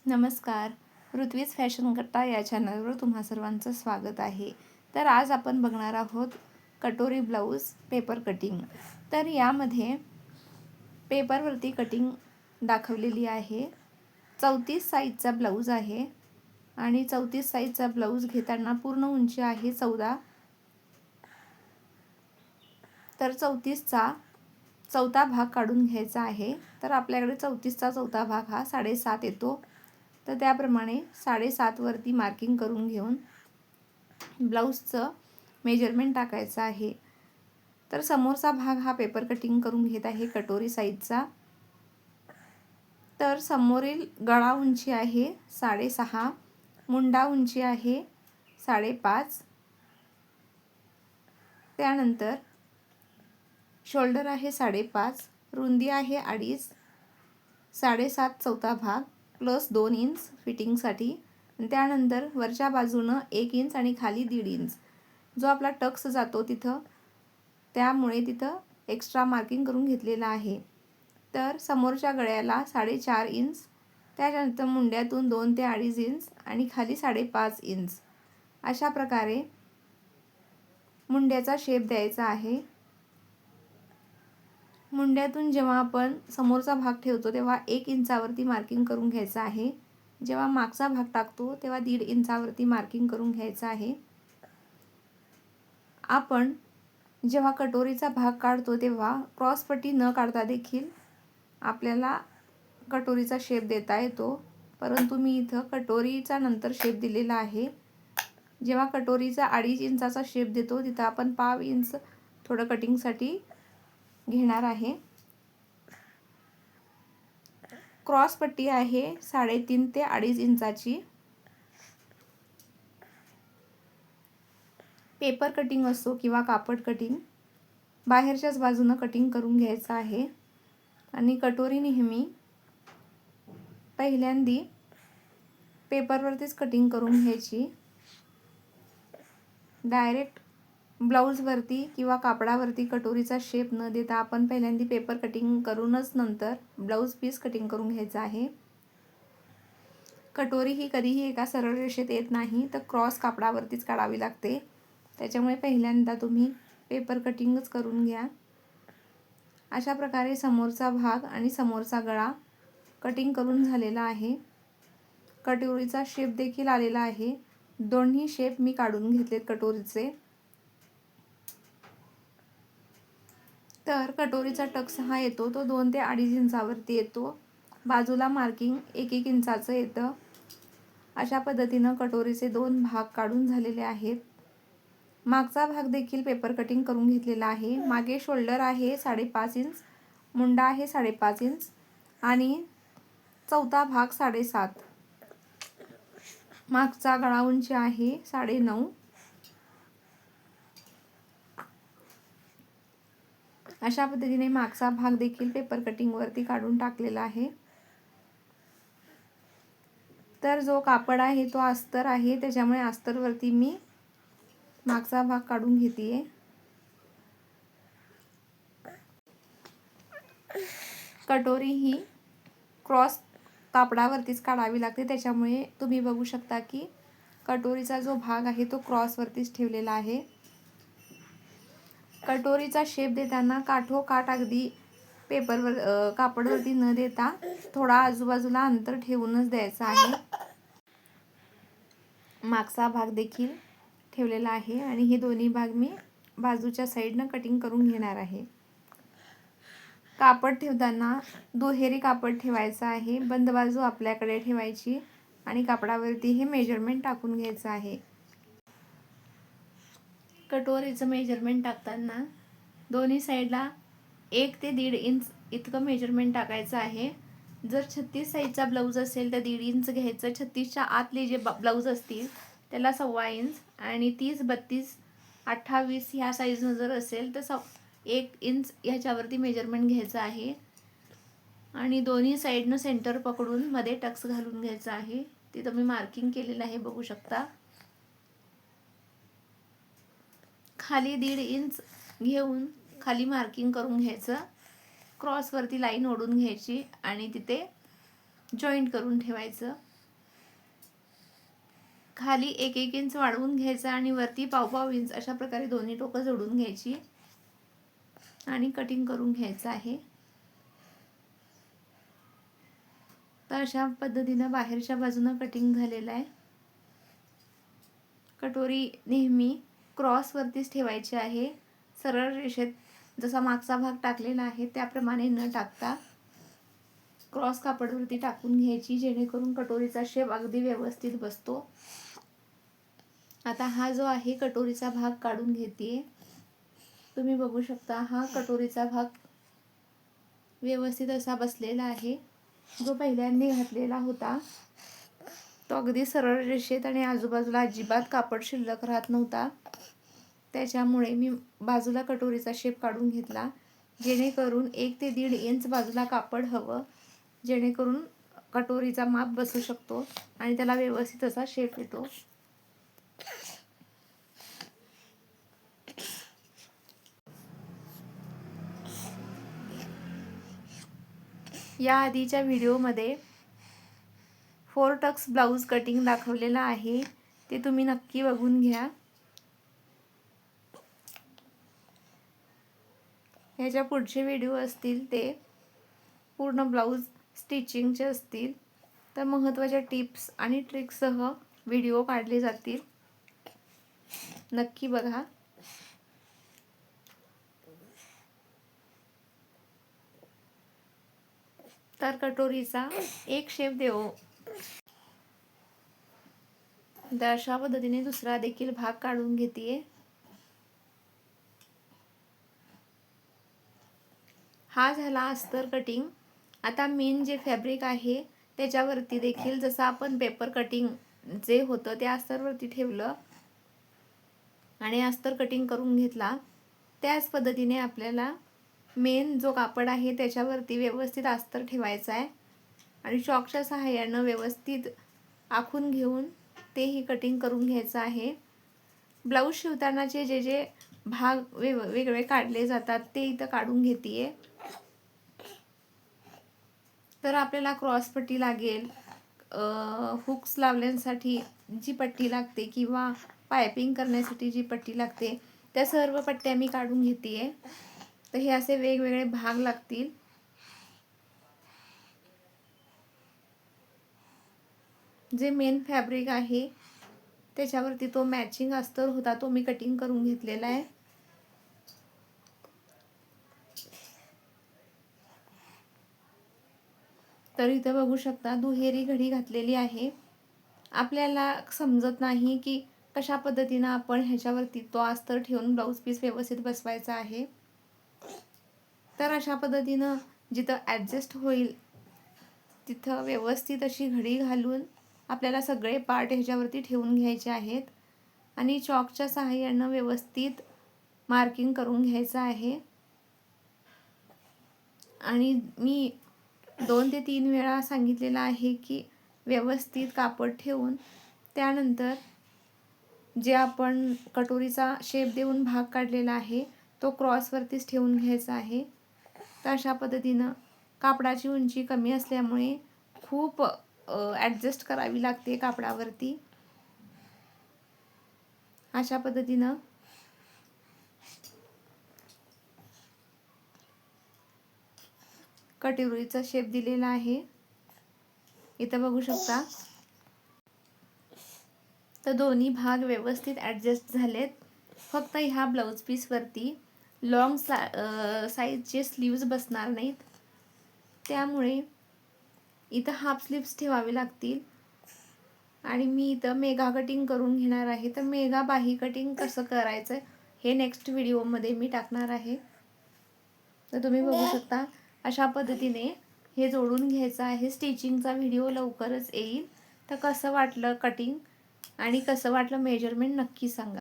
नमस्कार. ऋत्विज फॅशन कट्टा या चॅनलवर तुम्हा सर्वांचं स्वागत आहे. तर आज आपण बघणार आहोत कटोरी ब्लाऊज पेपर कटिंग. तर यामध्ये पेपरवरती कटिंग दाखवलेली आहे. 34 साईजचा ब्लाऊज आहे आणि 34 साईजचा ब्लाऊज घेताना पूर्ण उंची आहे 14. तर 34चा चौथा भाग काढून घ्यायचा आहे. तर आपल्याकडे 34चा चौथा भाग हा 7.5 येतो. तर त्याप्रमाणे 7.5 वरती मार्किंग करून घेऊन ब्लाऊजचं मेजरमेंट टाकायचं आहे. तर समोरचा भाग हा पेपर कटिंग करून घेत आहे कटोरी साईजचा. तर समोरील गळा उंची आहे 6.5, मुंडा उंची आहे 5.5, त्यानंतर शोल्डर आहे 5.5, रुंदी आहे 2.5, 7.5 चौथा भाग प्लस 2 इंच फिटिंगसाठी. त्यानंतर वरच्या बाजूनं 1 इंच आणि खाली 1.5 इंच जो आपला टक्स जातो तिथं, त्यामुळे तिथं एक्स्ट्रा मार्किंग करून घेतलेला आहे. तर समोरच्या गळ्याला 4.5 इंच, त्याच्यानंतर मुंड्यातून 2 ते 2.5 इंच आणि खाली 5.5 इंच अशा प्रकारे मुंड्याचा शेप द्यायचा आहे. मुंड्यातून जेव्हा आपण समोरचा भाग ठेवतो तेव्हा 1 इंचावरती मार्किंग करून घ्यायचं आहे. जेव्हा मागचा भाग टाकतो तेव्हा 1.5 इंचावरती मार्किंग करून घ्यायचं आहे. आपण जेव्हा कटोरीचा भाग काढतो तेव्हा क्रॉसपट्टी न काढता देखील आपल्याला कटोरीचा शेप देता येतो, परंतु मी इथं कटोरीचा नंतर शेप दिलेला आहे. जेव्हा कटोरीचा 2.5 इंचाचा शेप देतो तिथं आपण 1/2 इंच थोडं कटिंगसाठी घेणार आहे. क्रॉस पट्टी आहे 3.5 ते 2.5 इंचाची. पेपर कटिंग असो किंवा कापड कटिंग बाहेरच्याच बाजूनं कटिंग करून घ्यायचं आहे. आणि कटोरी नेहमी पहिल्यांदी पेपरवरतीच कटिंग करून घ्यायची. डायरेक्ट ब्लाऊजवरती किंवा कापडावरती कटोरीचा शेप न देता आपण पहिल्यांदी पेपर कटिंग करूनच नंतर ब्लाऊज पीस कटिंग करून घ्यायचं आहे. कटोरी ही कधीही एका सरळ रेषेत येत नाही, तर क्रॉस कापडावरतीच काढावी लागते. त्याच्यामुळे पहिल्यांदा तुम्ही पेपर कटिंगच करून घ्या. अशा प्रकारे समोरचा भाग आणि समोरचा गळा कटिंग करून झालेला आहे. कटोरीचा शेप देखील आलेला आहे. दोन्ही शेप मी काढून घेतलेत कटोरीचे. तर कटोरीचा टक्स हा येतो तो 2 ते 2.5 इंचावरती येतो. बाजूला मार्किंग 1-1 इंचाचं येतं. अशा पद्धतीनं कटोरीचे 2 भाग काढून झालेले आहेत. मागचा भाग देखील पेपर कटिंग करून घेतलेला आहे. मागे शोल्डर आहे 5.5 इंच, मुंडा आहे 5.5 इंच आणि चौथा भाग 7.5. मागचा गळा उंची आहे 9.5. अशा पद्धतीने मागचा भाग देखील पेपर कटिंगवरती काढून टाकलेला आहे. तर जो कापड आहे तो अस्तर आहे, त्याच्यामुळे अस्तरवरती मी मागचा भाग काढून घेते. कटोरी ही क्रॉस कापडावरतीच काढावी लागते, त्याच्यामुळे तुम्ही बघू शकता की कटोरीचा जो भाग आहे तो क्रॉसवरतीच ठेवलेला आहे. कटोरीचा शेप देताना काठोकाठ अगदी पेपरवर कापडवरती न देता थोडा आजूबाजूला अंतर ठेवूनच द्यायचं आहे. मागचा भाग देखील ठेवलेला आहे आणि हे दोन्ही भाग मी बाजूच्या साईडनं कटिंग करून घेणार आहे. कापड ठेवताना दुहेरी कापड ठेवायचं आहे. बंद बाजू आपल्याकडे ठेवायची आणि कापडावरती हे मेजरमेंट टाकून घ्यायचं आहे. कटोरीचं मेजरमेंट टाकताना दोन्ही साईडला 1 ते 1.5 इंच इतकं मेजरमेंट टाकायचं आहे. जर 36 साईजचा ब्लाऊज असेल तर 1.5 इंच घ्यायचं. 36च्या आतले जे ब्लाऊज असतील त्याला 1.25 इंच आणि 30, 32, 28 ह्या साईजनं जर असेल तर 1 इंच ह्याच्यावरती मेजरमेंट घ्यायचं आहे. आणि दोन्ही साईडनं सेंटर पकडून मध्ये टक्स घालून घ्यायचं आहे. तिथं मी मार्किंग केलेलं आहे, बघू शकता. खाली 1.5 इंच घेऊन खाली मार्किंग करून घ्यायचं. क्रॉसवरती लाईन ओढून घ्यायची आणि तिथे जॉईंट करून ठेवायचं. खाली 1-1 इंच वाढवून घ्यायचा आणि वरती पाव इंच अशा प्रकारे दोन्ही टोकं जोडून घ्यायची आणि कटिंग करून घ्यायचं आहे. तर अशा पद्धतीनं बाहेरच्या बाजूनं कटिंग झालेलं आहे. कटोरी नेहमी क्रॉसवरतीच ठेवायची आहे. सरळ रेषेत जसा मागचा भाग टाकलेला आहे त्याप्रमाणे न टाकता क्रॉस कापडवरती टाकून घ्यायची, जेणेकरून कटोरीचा शेप अगदी व्यवस्थित बसतो. आता हा जो आहे कटोरीचा भाग काढून घेते. तुम्ही बघू शकता हा कटोरीचा भाग व्यवस्थित असा बसलेला आहे. जो पहिल्यांदा घातलेला होता तो अगदी सरळ रेषेत आणि आजूबाजूला अजिबात कापड शिल्लक राहत नव्हता. त्याच्यामुळे मी बाजूला कटोरीचा शेप काढून घेतला, जेणेकरून 1 ते 1.5 इंच बाजूला कापड हवं, जेणेकरून कटोरीचा माप बसू शकतो आणि त्याला व्यवस्थित असा शेप येतो. या आधीच्या व्हिडिओमध्ये 4 टक्स ब्लाऊज कटिंग दाखवलेला आहे, ते तुम्ही नक्की बघून घ्या. ह्याच्या पुढचे व्हिडिओ असतील ते पूर्ण ब्लाऊज स्टिचिंगचे असतील. तर महत्त्वाच्या टिप्स आणि ट्रिक्ससह व्हिडिओ काढले जातील, नक्की बघा. तर कटोरीचा एक शेप देऊ. तर अशा पद्धतीने दुसरा देखील भाग काढून घेते. हा झाला अस्तर कटिंग. आता मेन जे फॅब्रिक आहे त्याच्यावरती देखील जसं आपण पेपर कटिंग जे होतं ते अस्तरवरती ठेवलं आणि अस्तर कटिंग करून घेतला, त्याच पद्धतीने आपल्याला मेन जो कापड आहे त्याच्यावरती व्यवस्थित अस्तर ठेवायचा आहे आणि चॉकच्या सहाय्यानं व्यवस्थित आखून घेऊन तेही कटिंग करून घ्यायचं आहे. ब्लाऊज शिवतानाचे जे जे भाग वेगवेगळे काढले जातात ते इथं काढून घेते. तर आपल्याला क्रॉस पट्टी लागेल, हुक्स लावण्यासाठी जी पट्टी लागते किंवा पायपिंग करण्यासाठी जी पट्टी लागते त्या सर्व पट्ट्या मी काढून घेते. तर हे असे वेगवेगळे भाग लागतील. जे मेन फॅब्रिक आहे त्याच्यावरती तो मॅचिंग अस्तर होता तो मी कटिंग करून घेतलेला आहे. तर इथं बघू शकता दुहेरी घडी घातलेली आहे. आपल्याला समजत नाही की कशा पद्धतीनं आपण ह्याच्यावरती तो अस्तर ठेवून ब्लाऊज पीस व्यवस्थित बसवायचा आहे. तर अशा पद्धतीनं जिथं ॲडजस्ट होईल तिथं व्यवस्थित अशी घडी घालून आपल्याला सगळे पार्ट ह्याच्यावरती ठेवून घ्यायचे आहेत आणि चॉकच्या सहाय्यानं व्यवस्थित मार्किंग करून घ्यायचं आहे. आणि मी 2 ते 3 वेळा सांगितलेलं आहे की व्यवस्थित कापड ठेवून त्यानंतर जे आपण कटोरीचा शेप देऊन भाग काढलेला आहे तो क्रॉसवरतीच ठेवून घ्यायचा आहे. तर अशा पद्धतीनं कापडाची उंची कमी असल्यामुळे खूप ॲडजस्ट करावी लागते कापडावरती. अशा पद्धतीनं कटोरीचा शेप दिलेला आहे, इथं बघू शकता. तर दोन्ही भाग व्यवस्थित ॲडजस्ट झालेत. फक्त ह्या ब्लाऊज पीसवरती लॉंग साईजचे स्लीव्ज बसणार नाहीत, त्यामुळे इथं हाफ स्लीव्स ठेवावे लागतील. आणि मी इथं मेगा कटिंग करून घेणार आहे. तर मेगा बाही कटिंग कसं करायचं हे नेक्स्ट व्हिडिओमध्ये मी टाकणार आहे. तर तुम्ही बघू शकता अशा पद्धतीने हे जोडून घ्यायचं आहे. स्टिचिंगचा व्हिडिओ लवकरच येईल. तर कसं वाटलं कटिंग आणि कसं वाटलं मेजरमेंट नक्की सांगा.